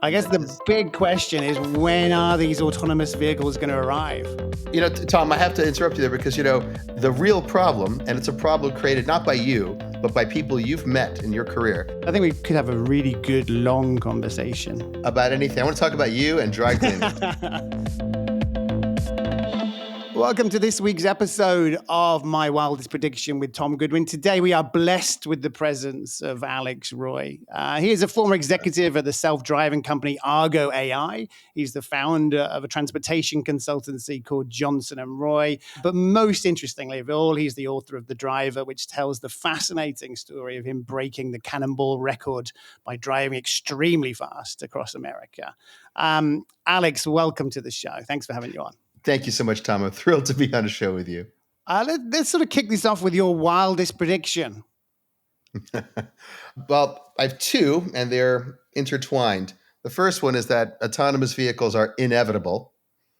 I guess the big question is, when are these autonomous vehicles going to arrive? Tom, I have to interrupt you there because, the real problem, and it's a problem created not by you, but by people you've met in your career. I think we could have a really good long conversation. About anything. I want to talk about you and dry cleaning. Welcome to this week's episode of My Wildest Prediction with Tom Goodwin. Today, we are blessed with the presence of Alex Roy. He is a former executive at the self-driving company Argo AI. He's the founder of a transportation consultancy called Johnson & Roy. But most interestingly of all, he's the author of The Driver, which tells the fascinating story of him breaking the cannonball record by driving extremely fast across America. Alex, welcome to the show. Thanks for having you on. Thank you so much, Tom. I'm thrilled to be on a show with you. Let's sort of kick this off with your wildest prediction. Well, I have two, and they're intertwined. The first one is that autonomous vehicles are inevitable.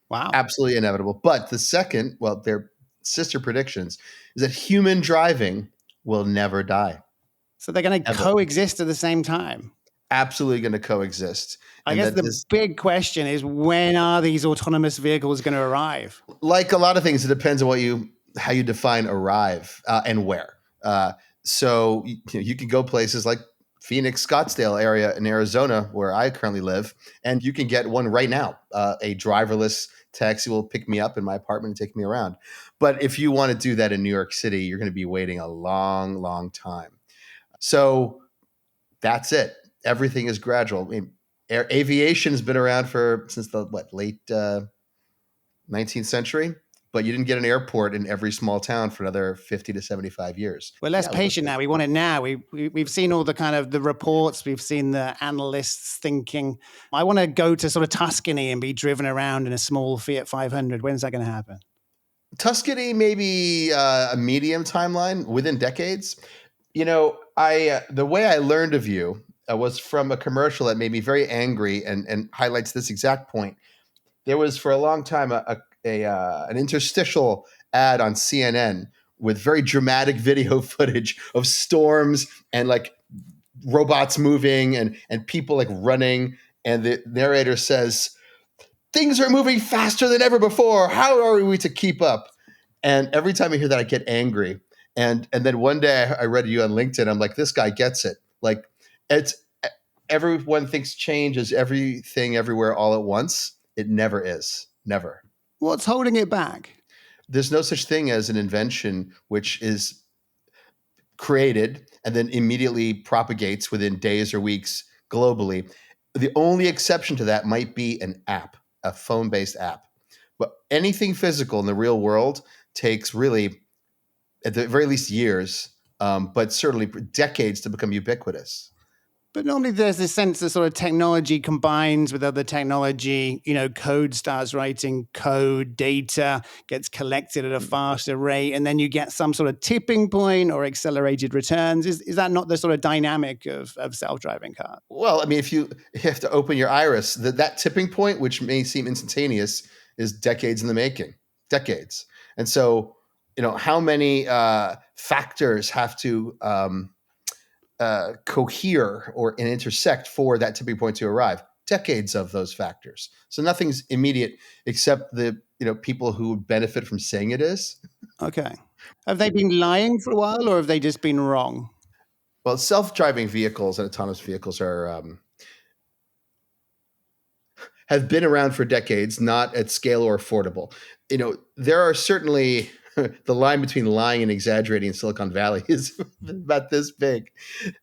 Wow. Absolutely inevitable. But the second, well, they're sister predictions, is that human driving will never die. So they're going to coexist at the same time? Absolutely going to coexist. I guess the big question is, when are these autonomous vehicles going to arrive? Like a lot of things, it depends on how you define arrive and where. So you can go places like Phoenix, Scottsdale area in Arizona, where I currently live, and you can get one right now. A driverless taxi will pick me up in my apartment and take me around. But if you want to do that in New York City, you're going to be waiting a long, long time. So that's it. Everything is gradual. I mean, aviation has been around since the late 19th century, but you didn't get an airport in every small town for another 50 to 75 years. We're less patient now. We want it now. We've seen all the kind of the reports. We've seen the analysts thinking, I want to go to sort of Tuscany and be driven around in a small Fiat 500. When's that going to happen? Tuscany, maybe a medium timeline within decades. The way I learned of you was from a commercial that made me very angry and highlights this exact point. There was for a long time an interstitial ad on CNN with very dramatic video footage of storms and like robots moving and people like running. And the narrator says, "Things are moving faster than ever before. How are we to keep up?" And every time I hear that, I get angry. And then one day I read you on LinkedIn. I'm like, this guy gets it. Like, everyone thinks change is everything everywhere all at once. It never is. Never. What's holding it back? There's no such thing as an invention which is created and then immediately propagates within days or weeks globally. The only exception to that might be an app, a phone-based app. But anything physical in the real world takes really, at the very least, years, but certainly decades to become ubiquitous. But normally there's this sense that sort of technology combines with other technology, code starts writing code, data gets collected at a faster rate, and then you get some sort of tipping point or accelerated returns. Is that not the sort of dynamic of self-driving cars? Well, I mean, if you have to open your iris, that tipping point, which may seem instantaneous, is decades in the making, decades. And so, how many factors have to cohere and intersect for that tipping point to arrive? Decades of those factors. So nothing's immediate except the people who benefit from saying it is. Okay. Have they been lying for a while, or have they just been wrong? Well, self-driving vehicles and autonomous vehicles have been around for decades, not at scale or affordable. There are certainly the line between lying and exaggerating in Silicon Valley is about this big.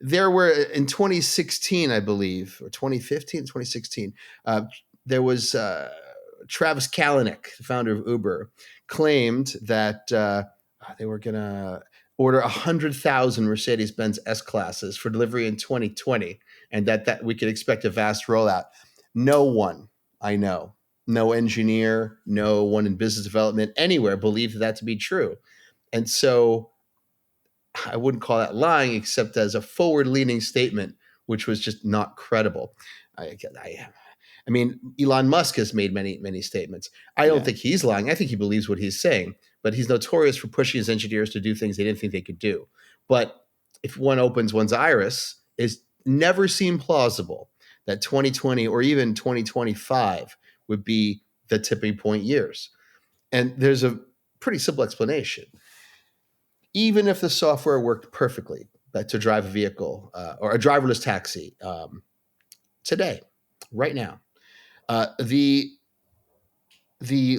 There were, in 2016, I believe, or 2015, 2016, there was Travis Kalanick, the founder of Uber, claimed that they were going to order 100,000 Mercedes-Benz S-Classes for delivery in 2020, and that we could expect a vast rollout. No one I know, no engineer, no one in business development anywhere believed that to be true. And so I wouldn't call that lying, except as a forward-leaning statement, which was just not credible. I mean, Elon Musk has made many, many statements. I don't think he's lying. I think he believes what he's saying, but he's notorious for pushing his engineers to do things they didn't think they could do. But if one opens one's iris, it never seemed plausible that 2020 or even 2025 would be the tipping point years. And there's a pretty simple explanation. Even if the software worked perfectly to drive a vehicle or a driverless taxi today, right now, the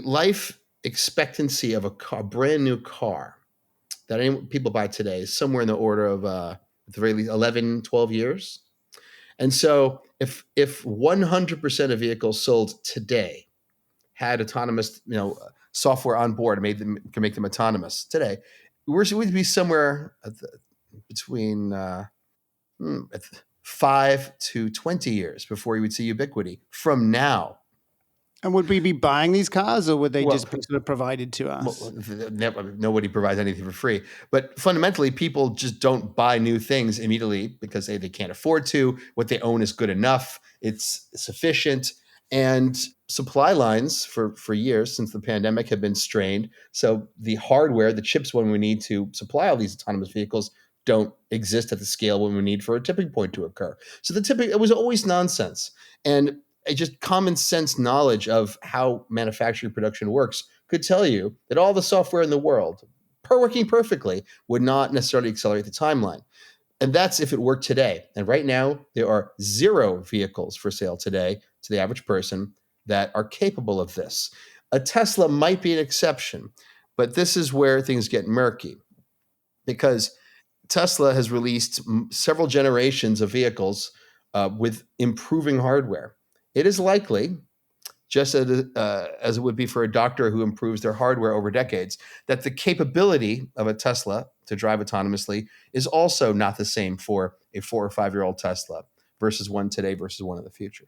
life expectancy of a car, brand new car that people buy today is somewhere in the order of at the very least 11, 12 years. And so if 100% of vehicles sold today had autonomous, software on board and can make them autonomous today, we'd be somewhere between 5 to 20 years before you would see ubiquity from now. And would we be buying these cars, or would they Well, just be sort of provided to us? nobody provides anything for free. But fundamentally, people just don't buy new things immediately because they can't afford to. What they own is good enough. It's sufficient. And supply lines for years since the pandemic have been strained. So the hardware, the chips when we need to supply all these autonomous vehicles don't exist at the scale when we need for a tipping point to occur. So it was always nonsense. And just common sense knowledge of how manufacturing production works could tell you that all the software in the world, working perfectly, would not necessarily accelerate the timeline. And that's if it worked today. And right now, there are 0 vehicles for sale today to the average person that are capable of this. A Tesla might be an exception, but this is where things get murky because Tesla has released several generations of vehicles with improving hardware. It is likely, just as it would be for a doctor who improves their hardware over decades, that the capability of a Tesla to drive autonomously is also not the same for a 4 or 5-year-old Tesla versus one today versus one in the future.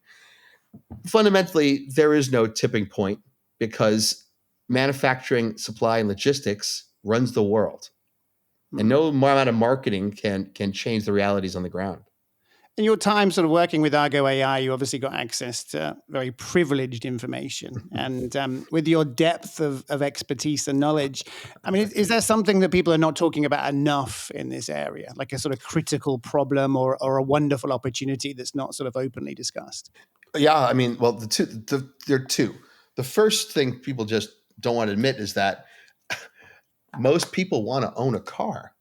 Fundamentally, there is no tipping point because manufacturing, supply, and logistics runs the world. And no amount of marketing can change the realities on the ground. In your time sort of working with Argo AI, you obviously got access to very privileged information. And with your depth of expertise and knowledge, I mean, is there something that people are not talking about enough in this area, like a sort of critical problem or a wonderful opportunity that's not sort of openly discussed? Yeah, I mean, well, there are two. The first thing people just don't want to admit is that most people want to own a car.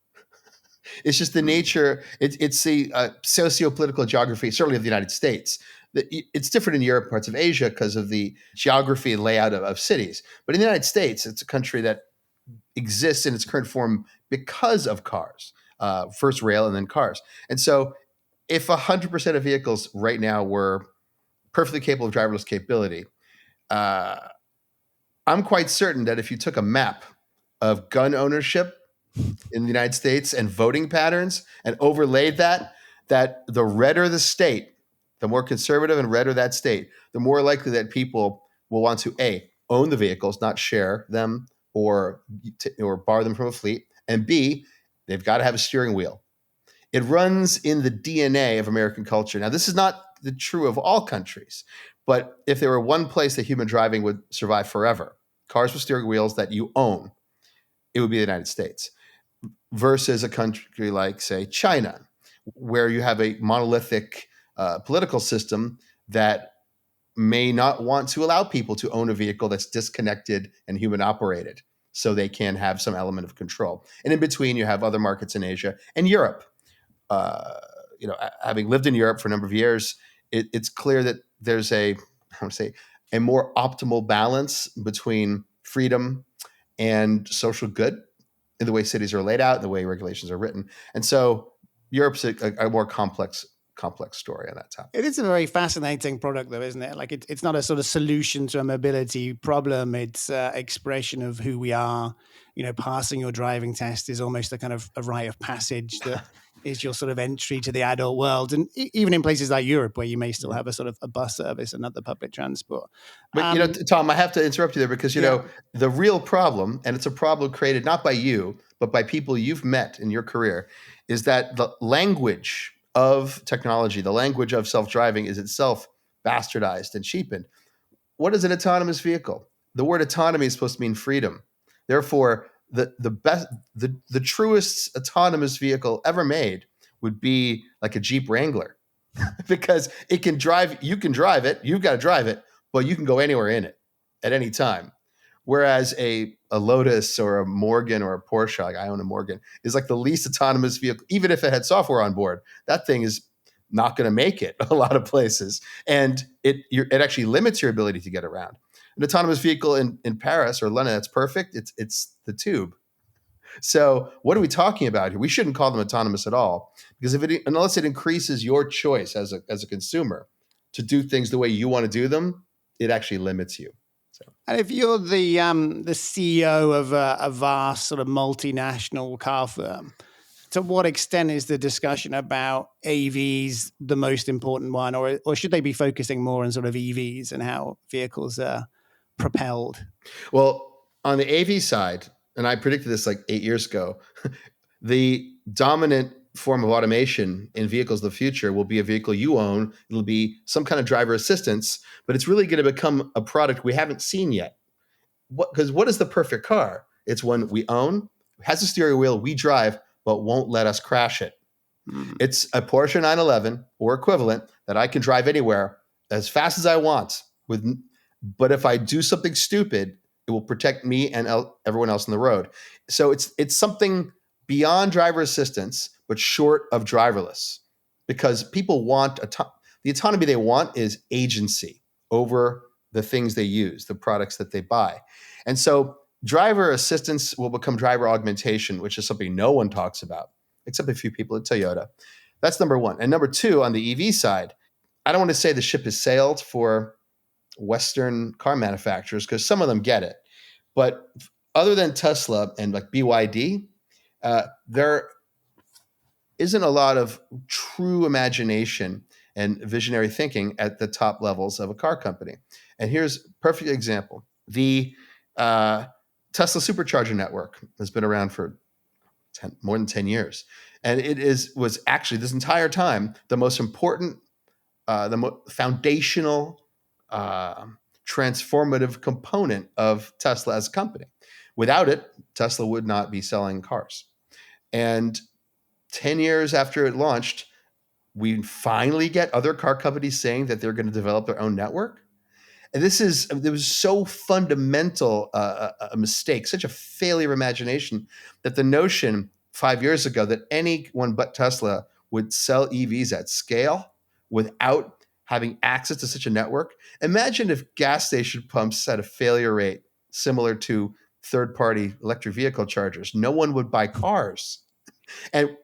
It's just the nature. It's the socio-political geography, certainly of the United States. It's different in Europe, parts of Asia, because of the geography and layout of cities. But in the United States, it's a country that exists in its current form because of cars. First rail and then cars. And so if 100% of vehicles right now were perfectly capable of driverless capability, I'm quite certain that if you took a map of gun ownership in the United States and voting patterns and overlaid that the redder the state, the more conservative and redder that state, the more likely that people will want to A, own the vehicles, not share them or borrow them from a fleet, and B, they've got to have a steering wheel. It runs in the DNA of American culture. Now, this is not true of all countries, but if there were one place that human driving would survive forever, cars with steering wheels that you own, it would be the United States versus a country like, say, China, where you have a monolithic political system that may not want to allow people to own a vehicle that's disconnected and human operated so they can have some element of control. And in between, you have other markets in Asia and Europe. Having lived in Europe for a number of years, it's clear that there's a more optimal balance between freedom and social good in the way cities are laid out, the way regulations are written. And so Europe's a more complex story on that topic. It is a very fascinating product, though, isn't it? Like it's not a sort of solution to a mobility problem. It's expression of who we are. Passing your driving test is almost a kind of a rite of passage that is your sort of entry to the adult world. And even in places like Europe, where you may still have a sort of a bus service and other public transport. But, Tom, I have to interrupt you there because, the real problem, and it's a problem created not by you, but by people you've met in your career, is that the language of technology, the language of self-driving is itself bastardized and cheapened. What is an autonomous vehicle? The word autonomy is supposed to mean freedom. Therefore, the truest autonomous vehicle ever made would be like a Jeep Wrangler. because it can drive, you can drive it, you've got to drive it, but you can go anywhere in it at any time. Whereas a Lotus or a Morgan or a Porsche, like I own a Morgan, is like the least autonomous vehicle. Even if it had software on board, that thing is not going to make it a lot of places. And it actually limits your ability to get around. An autonomous vehicle in Paris or London, that's perfect. It's the tube. So what are we talking about here? We shouldn't call them autonomous at all, because unless it increases your choice as a consumer to do things the way you want to do them, it actually limits you. So. And if you're the CEO of a vast sort of multinational car firm, to what extent is the discussion about AVs the most important one, or should they be focusing more on sort of EVs and how vehicles are propelled? Well, on the AV side, and I predicted this like 8 years ago, the dominant form of automation in vehicles of the future will be a vehicle you own. It'll be some kind of driver assistance, but it's really going to become a product we haven't seen yet. Because what is the perfect car? It's one we own, has a steering wheel, we drive, but won't let us crash it. It's a Porsche 911 or equivalent that I can drive anywhere as fast as I want. But if I do something stupid, it will protect me and everyone else on the road. So it's something beyond driver assistance, but short of driverless, because people want the autonomy they want is agency over the things they use, the products that they buy. And so driver assistance will become driver augmentation, which is something no one talks about, except a few people at Toyota. That's number one. And number two, on the EV side, I don't want to say the ship has sailed for Western car manufacturers, because some of them get it. But other than Tesla and like BYD, there isn't a lot of true imagination and visionary thinking at the top levels of a car company. And here's a perfect example. The Tesla supercharger network has been around for more than 10 years. And was actually this entire time the most important, foundational, transformative component of Tesla as a company. Without it, Tesla would not be selling cars. And 10 years after it launched, we finally get other car companies saying that they're going to develop their own network. And there was so fundamental a mistake, such a failure of imagination, that the notion 5 years ago that anyone but Tesla would sell EVs at scale without having access to such a network. Imagine if gas station pumps had a failure rate similar to third-party electric vehicle chargers. No one would buy cars. And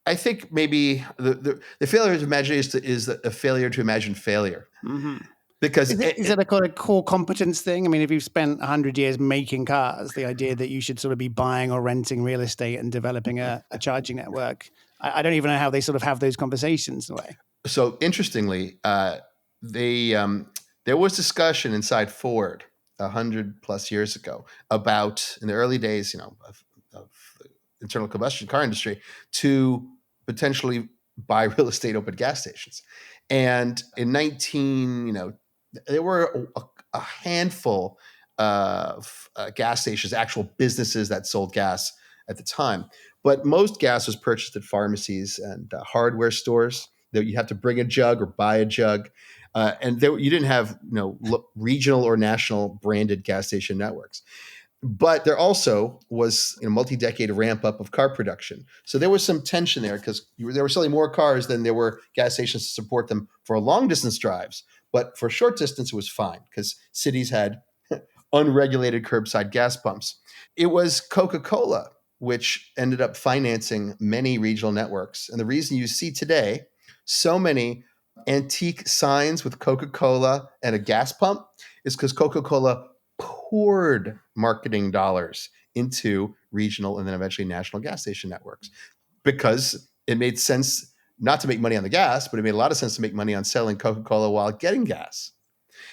I think maybe the failure of imagination is a failure to imagine failure. Mm-hmm. Because is it a kind of core competence thing? I mean, if you've spent 100 years making cars, the idea that you should sort of be buying or renting real estate and developing a charging network, I don't even know how they sort of have those conversations in a way. So interestingly, there was discussion inside Ford 100 plus years ago about, in the early days, of the internal combustion car industry, to potentially buy real estate open gas stations. And in there were a handful of gas stations, actual businesses that sold gas at the time. But most gas was purchased at pharmacies and hardware stores. That you have to bring a jug or buy a jug, and you didn't have regional or national branded gas station networks. But there also was a multi-decade ramp up of car production. So there was some tension there, because they were selling more cars than there were gas stations to support them for long distance drives. But for short distance, it was fine, because cities had unregulated curbside gas pumps. It was Coca-Cola which ended up financing many regional networks. And the reason you see today so many antique signs with Coca-Cola and a gas pump is because Coca-Cola poured marketing dollars into regional and then eventually national gas station networks, because it made sense not to make money on the gas, but it made a lot of sense to make money on selling Coca-Cola while getting gas.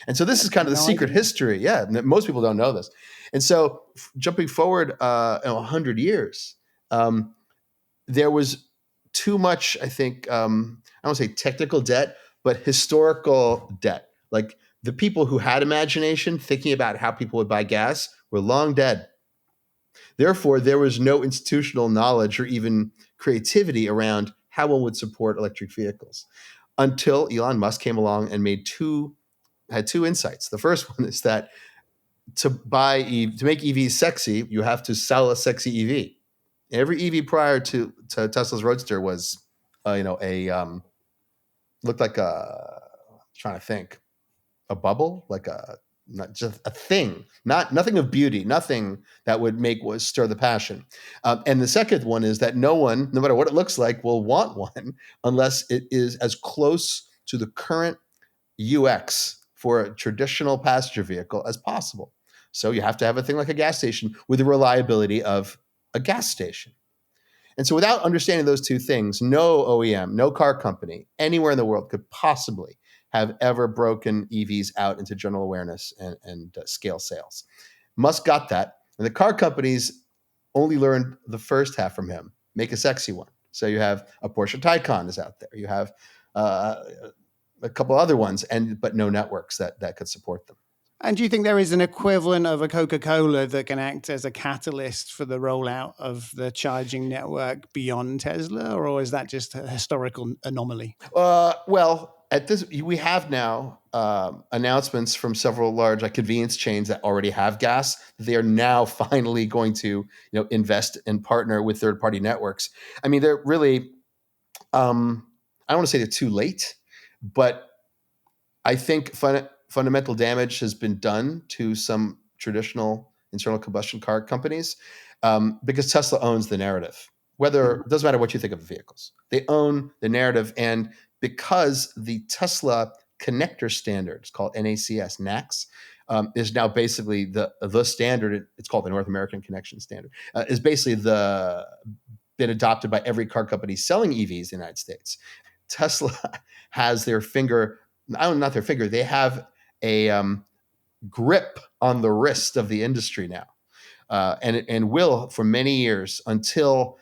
And so this is kind of the secret history. Yeah, most people don't know this. And so jumping forward 100 years, there was too much, I think, I don't want to say technical debt, but historical debt. Like the people who had imagination thinking about how people would buy gas were long dead. Therefore, there was no institutional knowledge or even creativity around how one would support electric vehicles until Elon Musk came along and had two insights. The first one is that to make EVs sexy, you have to sell a sexy EV. Every EV prior to Tesla's Roadster was, looked like trying to think, a bubble, like a not just a thing, nothing of beauty, nothing that would stir the passion. And the second one is that no one, no matter what it looks like, will want one unless it is as close to the current UX for a traditional passenger vehicle as possible. So you have to have a thing like a gas station with the reliability of a gas station. And so without understanding those two things, no OEM, no car company anywhere in the world could possibly have ever broken EVs out into general awareness and scale sales. Musk got that. And the car companies only learned the first half from him. Make a sexy one. So you have a Porsche Taycan is out there. You have a couple other ones, but no networks that could support them. And do you think there is an equivalent of a Coca-Cola that can act as a catalyst for the rollout of the charging network beyond Tesla, or is that just a historical anomaly? Well, we have now announcements from several large convenience chains that already have gas. They are now finally going to invest and partner with third-party networks. I mean, they're really I don't want to say they're too late, but I think fundamental damage has been done to some traditional internal combustion car companies because Tesla owns the narrative. It doesn't matter what you think of the vehicles, they own the narrative, and because the Tesla connector standard, it's called NACS, is now basically the standard. It's called the North American Connection Standard. Is basically been adopted by every car company selling EVs in the United States. Tesla has their finger. Not their finger. They have a grip on the wrist of the industry now, and will for many years until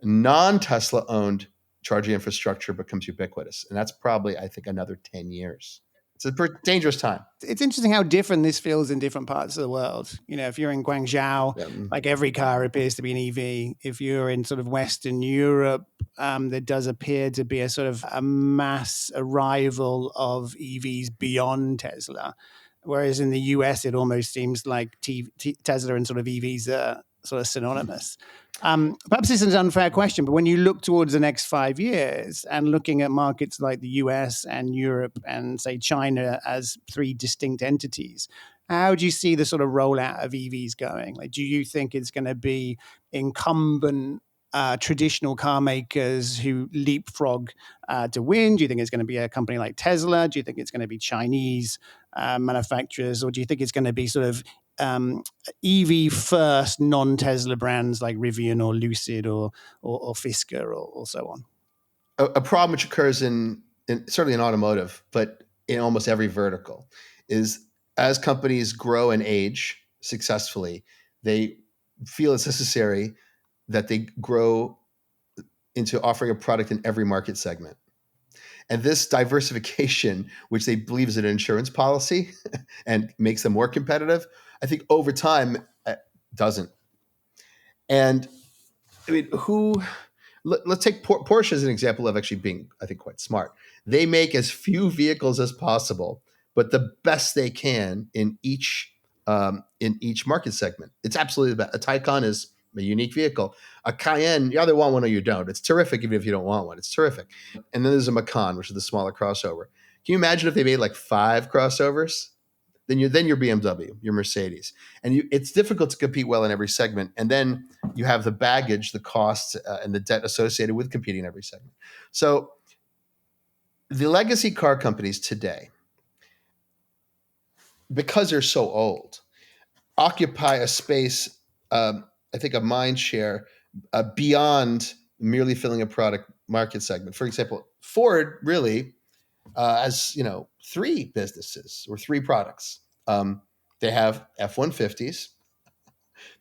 non-Tesla owned charging infrastructure becomes ubiquitous, and that's probably, I think, another 10 years. It's a pretty dangerous time. It's interesting how different this feels in different parts of the world. If you're in Guangzhou, like every car appears to be an EV. If you're in sort of Western Europe, there does appear to be a sort of a mass arrival of EVs beyond Tesla. Whereas in the US, it almost seems like Tesla and sort of EVs are sort of synonymous. Perhaps this is an unfair question, but when you look towards the next 5 years and looking at markets like the US and Europe and, say, China as three distinct entities, how do you see the sort of rollout of EVs going? Like, do you think it's going to be incumbent traditional car makers who leapfrog to win? Do you think it's going to be a company like Tesla? Do you think it's going to be Chinese manufacturers? Or do you think it's going to be sort of EV first non-Tesla brands like Rivian or Lucid or Fisker or so on? A problem which occurs in certainly in automotive, but in almost every vertical, is as companies grow and age successfully, they feel it's necessary that they grow into offering a product in every market segment. And this diversification, which they believe is an insurance policy and makes them more competitive, I think over time doesn't. And I mean, let's take Porsche as an example of actually being, I think, quite smart. They make as few vehicles as possible, but the best they can in each market segment. It's absolutely the best. A Taycan is a unique vehicle. A Cayenne, you either want one or you don't. It's terrific even if you don't want one. It's terrific. And then there's a Macan, which is the smaller crossover. Can you imagine if they made like 5 crossovers? Then you're BMW, your Mercedes. And it's difficult to compete well in every segment. And then you have the baggage, the costs, and the debt associated with competing in every segment. So the legacy car companies today, because they're so old, occupy a space, I think, a mind share beyond merely filling a product market segment. For example, Ford really has 3 businesses or 3 products. They have F-150s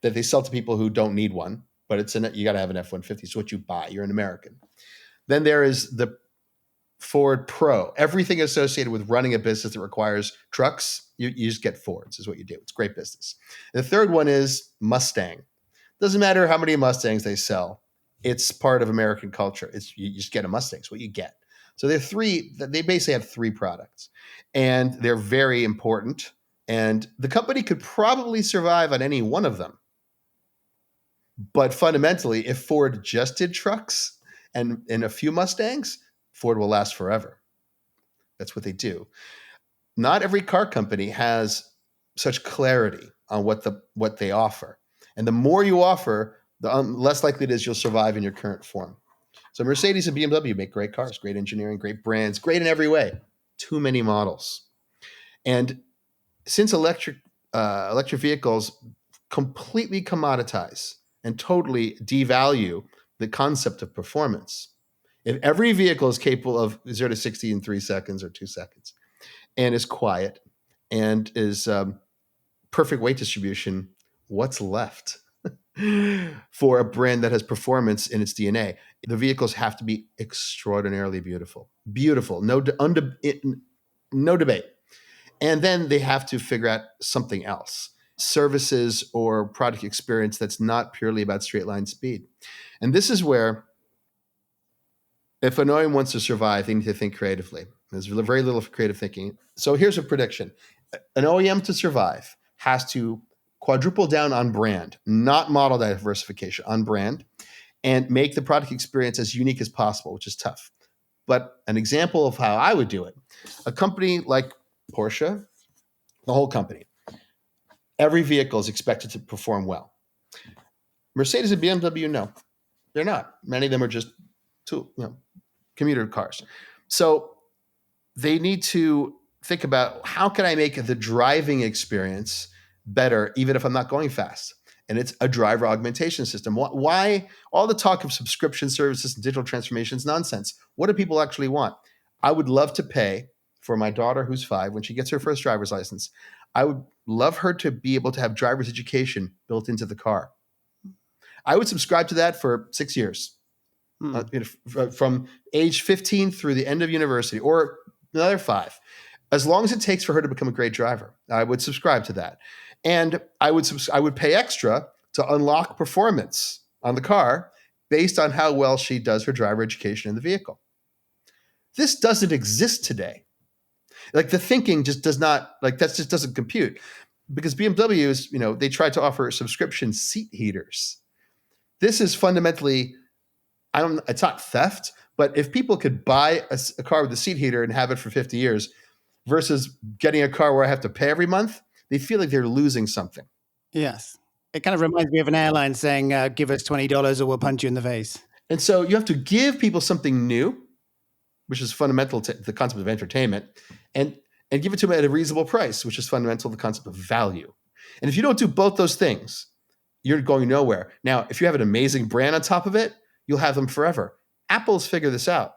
that they sell to people who don't need one, but you got to have an F-150. It's what you buy. You're an American. Then there is the Ford Pro. Everything associated with running a business that requires trucks, you just get Fords is what you do. It's great business. The third one is Mustang. Doesn't matter how many Mustangs they sell. It's part of American culture. It's you just get a Mustang. It's what you get. So they basically have three products, and they're very important. And the company could probably survive on any one of them. But fundamentally, if Ford just did trucks and a few Mustangs, Ford will last forever. That's what they do. Not every car company has such clarity on what they offer. And the more you offer, the less likely it is you'll survive in your current form. So Mercedes and BMW make great cars, great engineering, great brands, great in every way. Too many models. And since electric vehicles completely commoditize and totally devalue the concept of performance, if every vehicle is capable of 0 to 60 in 3 seconds or 2 seconds and is quiet and is perfect weight distribution, what's left for a brand that has performance in its DNA? The vehicles have to be extraordinarily beautiful. Beautiful, no debate. And then they have to figure out something else, services or product experience that's not purely about straight line speed. And this is where, if an OEM wants to survive, they need to think creatively. There's very little creative thinking. So here's a prediction. An OEM to survive has to quadruple down on brand, not model diversification, on brand, and make the product experience as unique as possible, which is tough. But an example of how I would do it, a company like Porsche, the whole company, every vehicle is expected to perform well. Mercedes and BMW, no, they're not. Many of them are just commuter cars. So they need to think about, how can I make the driving experience better, even if I'm not going fast? And it's a driver augmentation system. Why all the talk of subscription services and digital transformation is nonsense? What do people actually want? I would love to pay for my daughter, who's 5, when she gets her first driver's license. I would love her to be able to have driver's education built into the car. I would subscribe to that for 6 years, from age 15 through the end of university, or another 5, as long as it takes for her to become a great driver. I would subscribe to that. And I would pay extra to unlock performance on the car based on how well she does her driver education in the vehicle. This doesn't exist today. Like, the thinking just does not, that just doesn't compute, because BMWs, they try to offer subscription seat heaters. This is fundamentally, it's not theft, but if people could buy a car with a seat heater and have it for 50 years versus getting a car where I have to pay every month, they feel like they're losing something. Yes. It kind of reminds me of an airline saying, give us $20 or we'll punch you in the face. And so you have to give people something new, which is fundamental to the concept of entertainment, and give it to them at a reasonable price, which is fundamental to the concept of value. And if you don't do both those things, you're going nowhere. Now, if you have an amazing brand on top of it, you'll have them forever. Apple's figured this out.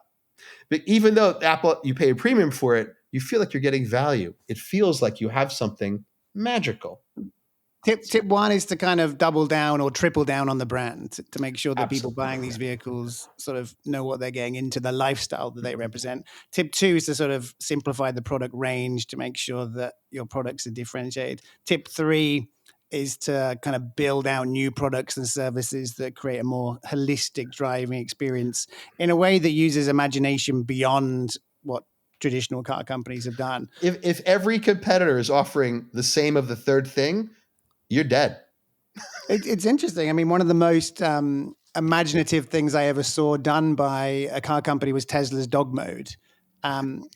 But even though Apple, you pay a premium for it, you feel like you're getting value. It feels like you have something magical. Tip 1 is to kind of double down or triple down on the brand to make sure that people buying these vehicles sort of know what they're getting into, the lifestyle that they represent. Tip 2 is to sort of simplify the product range to make sure that your products are differentiated. Tip 3 is to kind of build out new products and services that create a more holistic driving experience in a way that uses imagination beyond what traditional car companies have done. If every competitor is offering the same of the third thing, you're dead. It's interesting. I mean, one of the most imaginative things I ever saw done by a car company was Tesla's dog mode,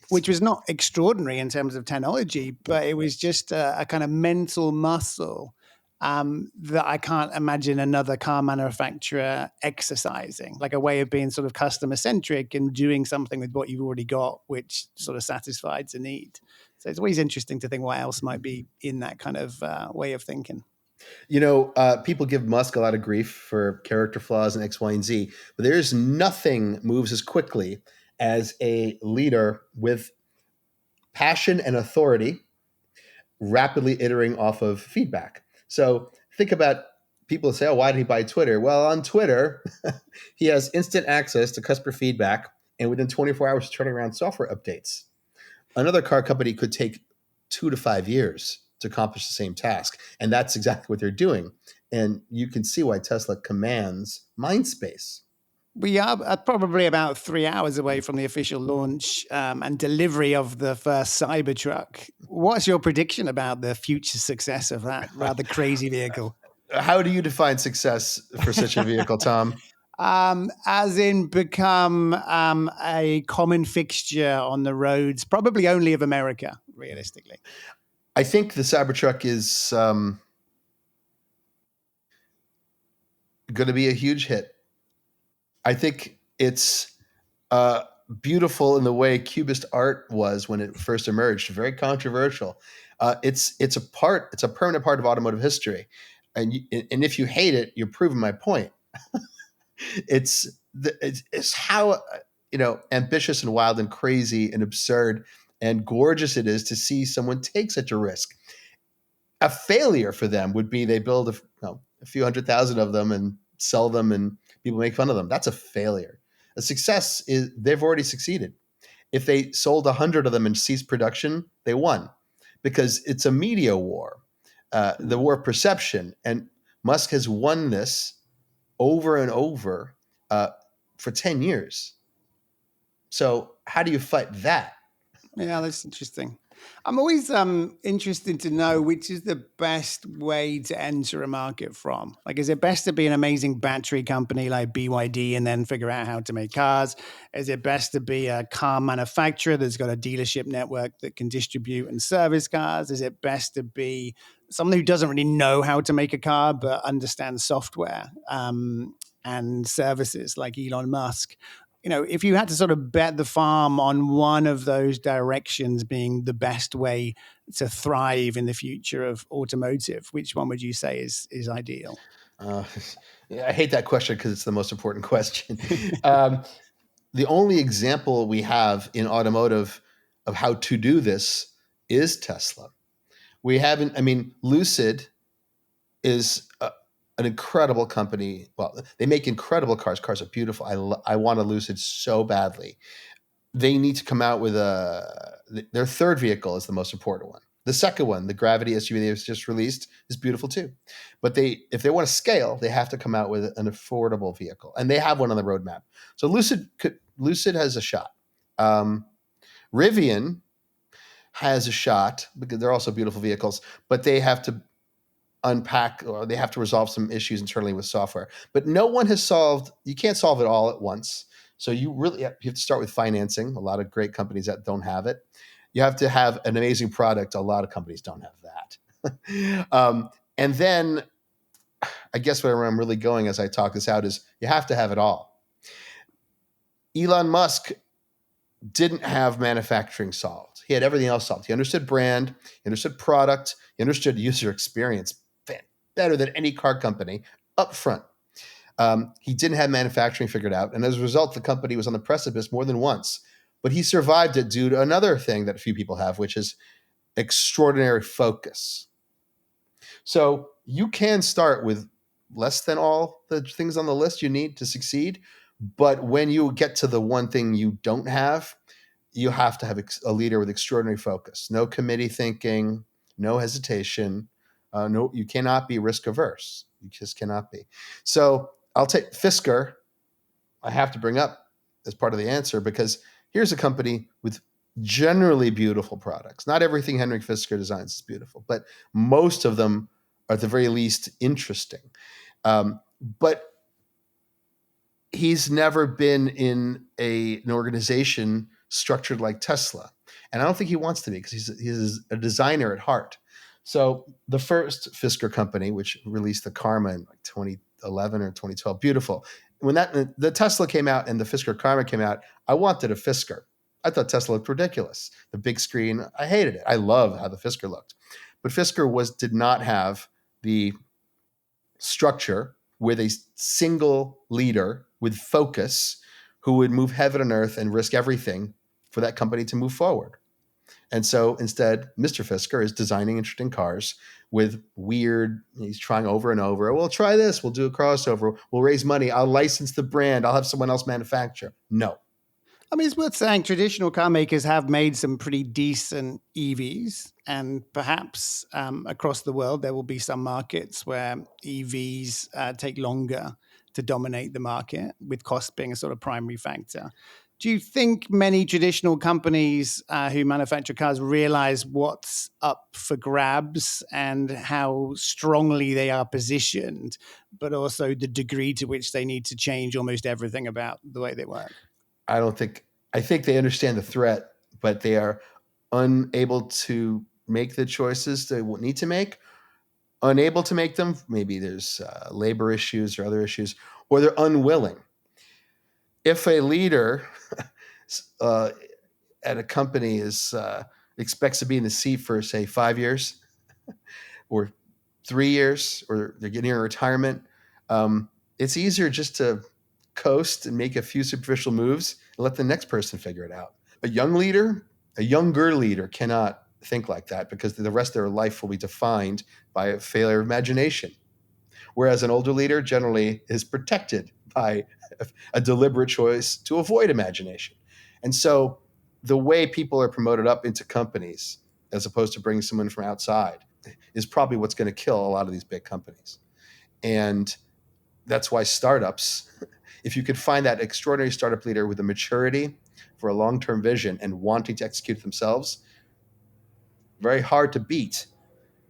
which was not extraordinary in terms of technology, but it was just a kind of mental muscle that I can't imagine another car manufacturer exercising, like a way of being sort of customer centric and doing something with what you've already got, which sort of satisfies a need. So it's always interesting to think what else might be in that kind of way of thinking. People give Musk a lot of grief for character flaws and X, Y, and Z, but there's nothing moves as quickly as a leader with passion and authority, rapidly iterating off of feedback. So think about people say, oh, why did he buy Twitter? Well, on Twitter, he has instant access to customer feedback, and within 24 hours, turning around software updates. Another car company could take 2 to 5 years to accomplish the same task. And that's exactly what they're doing. And you can see why Tesla commands mind space. We are probably about 3 hours away from the official launch and delivery of the first Cybertruck. What's your prediction about the future success of that rather crazy vehicle? How do you define success for such a vehicle, Tom? As in become a common fixture on the roads, probably only of America, realistically. I think the Cybertruck is going to be a huge hit. I think it's beautiful in the way Cubist art was when it first emerged. Very controversial. It's a permanent part of automotive history, and if you hate it, you're proving my point. It's how ambitious and wild and crazy and absurd and gorgeous it is to see someone take such a risk. A failure for them would be they build a few 100,000 of them and sell them and people make fun of them. That's a failure. A success is they've already succeeded. If they sold 100 of them and ceased production, they won because it's a media war, the war of perception. And Musk has won this over and over for 10 years. So how do you fight that? Yeah, that's interesting. I'm always interested to know which is the best way to enter a market from. Like, is it best to be an amazing battery company like BYD and then figure out how to make cars? Is it best to be a car manufacturer that's got a dealership network that can distribute and service cars? Is it best to be someone who doesn't really know how to make a car but understands software and services like Elon Musk? If you had to sort of bet the farm on one of those directions being the best way to thrive in the future of automotive, which one would you say is ideal? Uh, I hate that question because it's the most important question. The only example we have in automotive of how to do this is Tesla. We haven't, I mean, Lucid is an incredible company. Well, they make incredible cars. Cars are beautiful. I want a Lucid so badly. They need to come out with their third vehicle is the most important one. The second one, the Gravity SUV they just released, is beautiful too. But if they want to scale, they have to come out with an affordable vehicle, and they have one on the roadmap. So Lucid has a shot. Rivian has a shot because they're also beautiful vehicles, but they have to unpack or they have to resolve some issues internally with software. But no one has solved. You can't solve it all at once. So you have to start with financing. A lot of great companies that don't have it. You have to have an amazing product. A lot of companies don't have that. And then I guess where I'm really going as I talk this out is you have to have it all. Elon Musk didn't have manufacturing solved. He had everything else solved. He understood brand, he understood product, he understood user experience better than any car company up front. He didn't have manufacturing figured out. And as a result, the company was on the precipice more than once. But he survived it due to another thing that few people have, which is extraordinary focus. So you can start with less than all the things on the list you need to succeed. But when you get to the one thing you don't have, you have to have a leader with extraordinary focus. No committee thinking, no hesitation. No, you cannot be risk averse. You just cannot be. So I'll take Fisker. I have to bring up as part of the answer because here's a company with generally beautiful products. Not everything Henrik Fisker designs is beautiful, but most of them are at the very least interesting. But he's never been in an organization structured like Tesla. And I don't think he wants to be because he's a designer at heart. So the first Fisker company, which released the Karma in like 2011 or 2012, beautiful. When the Tesla came out and the Fisker Karma came out, I wanted a Fisker. I thought Tesla looked ridiculous. The big screen, I hated it. I love how the Fisker looked. But Fisker did not have the structure with a single leader with focus who would move heaven and earth and risk everything for that company to move forward. And so instead, Mr. Fisker is designing interesting cars with he's trying over and over. We'll try this. We'll do a crossover. We'll raise money. I'll license the brand. I'll have someone else manufacture. No. I mean, it's worth saying traditional car makers have made some pretty decent EVs, and perhaps across the world there will be some markets where EVs take longer to dominate the market, with cost being a sort of primary factor. Do you think many traditional companies who manufacture cars realize what's up for grabs and how strongly they are positioned, but also the degree to which they need to change almost everything about the way they work? I think they understand the threat, but they are unable to make the choices they need to make, unable to make them. Maybe there's labor issues or other issues, or they're unwilling. If a leader uh, at a company is expects to be in the seat for, say, 5 years or 3 years, or they're getting a retirement, it's easier just to coast and make a few superficial moves and let the next person figure it out. A younger leader cannot think like that, because the rest of their life will be defined by a failure of imagination. Whereas an older leader generally is protected by a deliberate choice to avoid imagination. And so the way people are promoted up into companies, as opposed to bringing someone from outside, is probably what's going to kill a lot of these big companies. And that's why startups, if you could find that extraordinary startup leader with a maturity for a long-term vision and wanting to execute themselves, very hard to beat.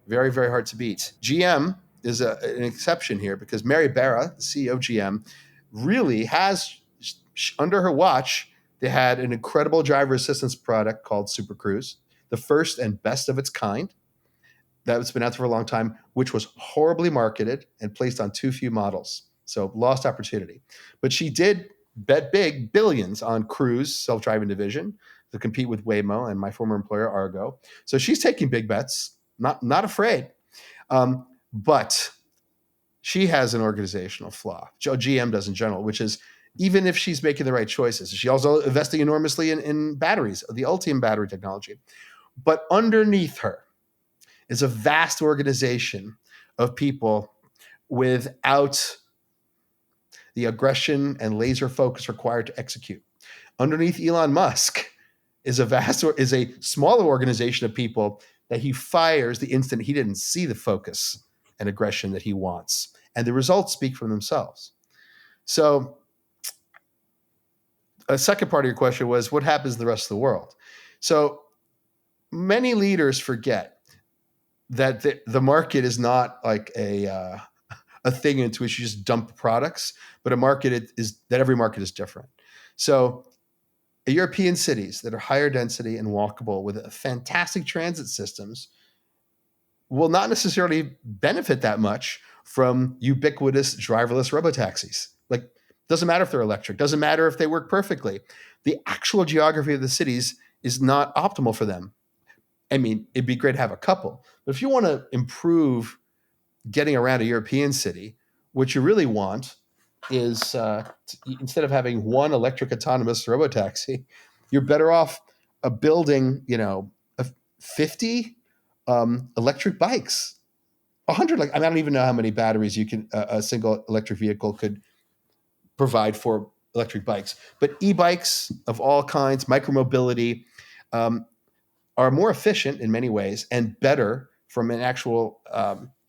Very, very hard to beat. GM is an exception here, because Mary Barra, the CEO of GM, really has, under her watch, they had an incredible driver assistance product called Super Cruise, the first and best of its kind, that's been out there for a long time, which was horribly marketed and placed on too few models. So lost opportunity. But she did bet big, billions, on Cruise self-driving division to compete with Waymo and my former employer, Argo. So she's taking big bets, not afraid. But she has an organizational flaw. GM does in general, which is, even if she's making the right choices, she also investing enormously in batteries, the Ultium battery technology. But underneath her is a vast organization of people without the aggression and laser focus required to execute. Underneath Elon Musk is a smaller organization of people that he fires the instant he didn't see the focus and aggression that he wants. And the results speak for themselves. So a second part of your question was, what happens in the rest of the world? So many leaders forget that the market is not like a thing into which you just dump products, but a market is that every market is different. So European cities that are higher density and walkable with fantastic transit systems will not necessarily benefit that much from ubiquitous driverless robotaxis. Like, doesn't matter if they're electric, doesn't matter if they work perfectly. The actual geography of the cities is not optimal for them. I mean, it'd be great to have a couple, but if you want to improve getting around a European city, what you really want is instead of having one electric autonomous robotaxi, you're better off building, 50 electric bikes, 100. Like, I don't even know how many batteries a single electric vehicle could provide for electric bikes, but e-bikes of all kinds, micromobility, are more efficient in many ways and better from an actual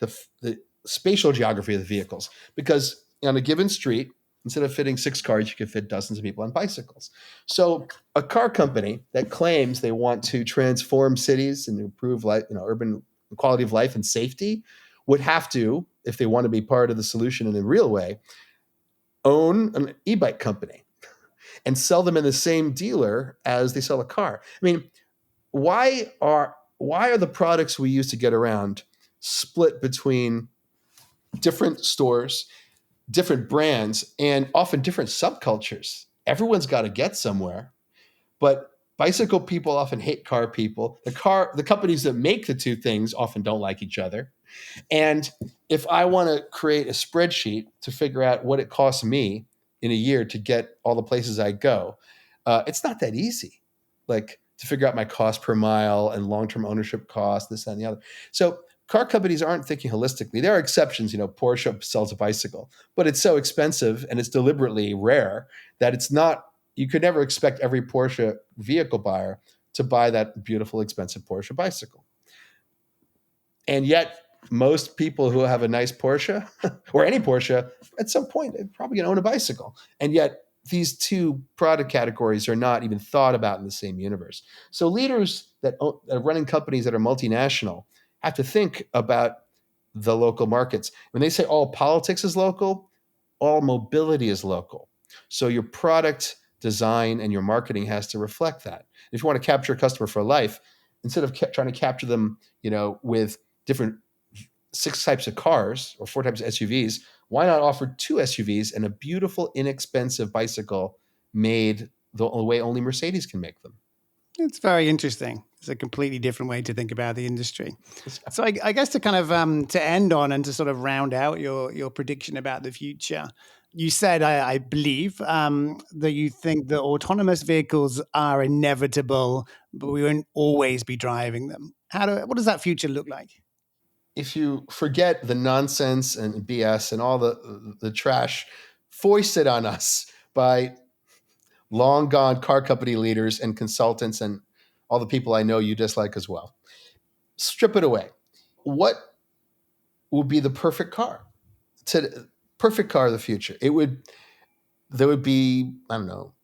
the spatial geography of the vehicles, because on a given street, instead of fitting 6 cars, you can fit dozens of people on bicycles. So a car company that claims they want to transform cities and improve life, urban quality of life and safety, would have to, if they want to be part of the solution in a real way, own an e-bike company and sell them in the same dealer as they sell a car. I mean, why are the products we use to get around split between different stores, different brands, and often different subcultures? Everyone's got to get somewhere, but bicycle people often hate car people. The companies that make the two things often don't like each other. And if I want to create a spreadsheet to figure out what it costs me in a year to get all the places I go, it's not that easy. Like, to figure out my cost per mile and long-term ownership cost, this, that, and the other. So car companies aren't thinking holistically. There are exceptions. Porsche sells a bicycle, but it's so expensive and it's deliberately rare that you could never expect every Porsche vehicle buyer to buy that beautiful, expensive Porsche bicycle. And yet most people who have a nice Porsche or any Porsche at some point, they're probably going to own a bicycle. And yet these two product categories are not even thought about in the same universe. So leaders that are running companies that are multinational have to think about the local markets. When they say all politics is local, all mobility is local. So your product design and your marketing has to reflect that. If you want to capture a customer for life, instead of trying to capture them, with different 6 types of cars or 4 types of SUVs, why not offer 2 SUVs and a beautiful, inexpensive bicycle made the way only Mercedes can make them? It's very interesting. It's a completely different way to think about the industry. So I guess to kind of to end on and to sort of round out your prediction about the future, you said, I believe, that you think that autonomous vehicles are inevitable, but we won't always be driving them. What does that future look like? If you forget the nonsense and BS and all the trash foisted on us by long gone car company leaders and consultants and all the people I know you dislike as well, strip it away. What would be the perfect car? Perfect car of the future. There would be, I don't know,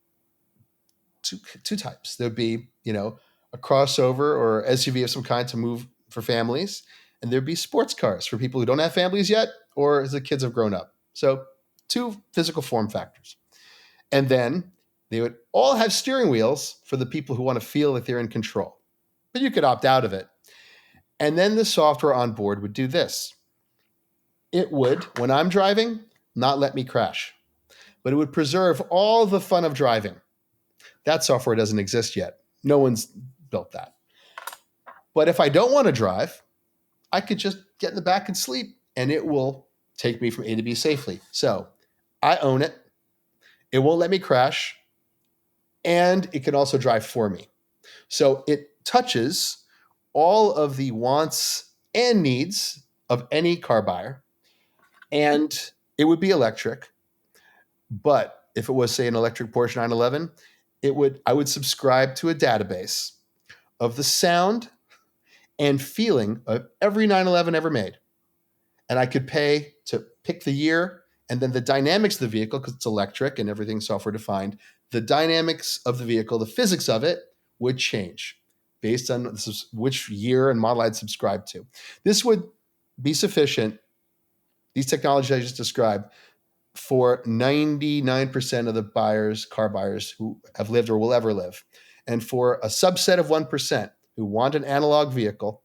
two types. There'd be, a crossover or SUV of some kind to move for families. And there'd be sports cars for people who don't have families yet or as the kids have grown up. So 2 physical form factors. And then they would all have steering wheels for the people who want to feel that they're in control. But you could opt out of it. And then the software on board would do this. It would, when I'm driving, not let me crash. But it would preserve all the fun of driving. That software doesn't exist yet. No one's built that. But if I don't want to drive, I could just get in the back and sleep, and it will take me from A to B safely. So I own it. It won't let me crash, and it can also drive for me. So it touches all of the wants and needs of any car buyer, and it would be electric. But if it was, say, an electric Porsche 911, I would subscribe to a database of the sound and feeling of every 911 ever made. And I could pay to pick the year and then the dynamics of the vehicle, because it's electric and everything's software defined. The dynamics of the vehicle, the physics of it would change based on which year and model I'd subscribe to. This would be sufficient, these technologies I just described, for 99% of the car buyers who have lived or will ever live. And for a subset of 1% who want an analog vehicle,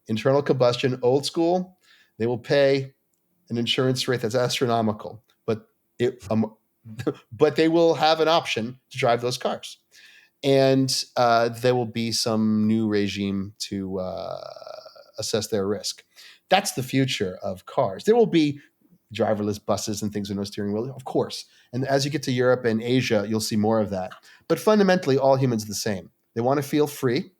internal combustion, old school, they will pay an insurance rate that's astronomical. But they will have an option to drive those cars. And there will be some new regime to assess their risk. That's the future of cars. There will be driverless buses and things with no steering wheel, of course. And as you get to Europe and Asia, you'll see more of that. But fundamentally, all humans are the same. They want to feel free.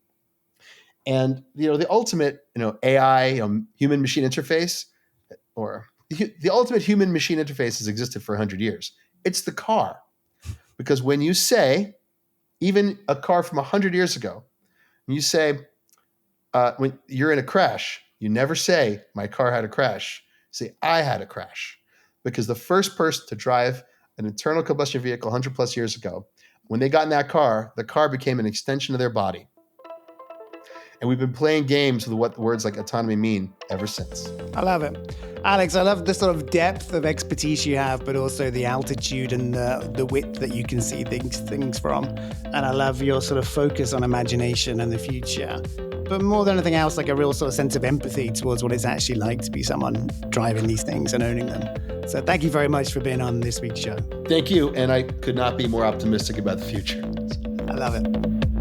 And the ultimate, AI, human-machine interface, or the ultimate human-machine interface has existed for 100 years. It's the car. Because when you say, even a car from 100 years ago, when you say, when you're in a crash, you never say, my car had a crash. You say, I had a crash. Because the first person to drive an internal combustion vehicle 100 plus years ago, when they got in that car, the car became an extension of their body. And we've been playing games with what words like autonomy mean ever since. I love it. Alex, I love the sort of depth of expertise you have, but also the altitude and the width that you can see things from. And I love your sort of focus on imagination and the future. But more than anything else, like a real sort of sense of empathy towards what it's actually like to be someone driving these things and owning them. So thank you very much for being on this week's show. Thank you. And I could not be more optimistic about the future. I love it.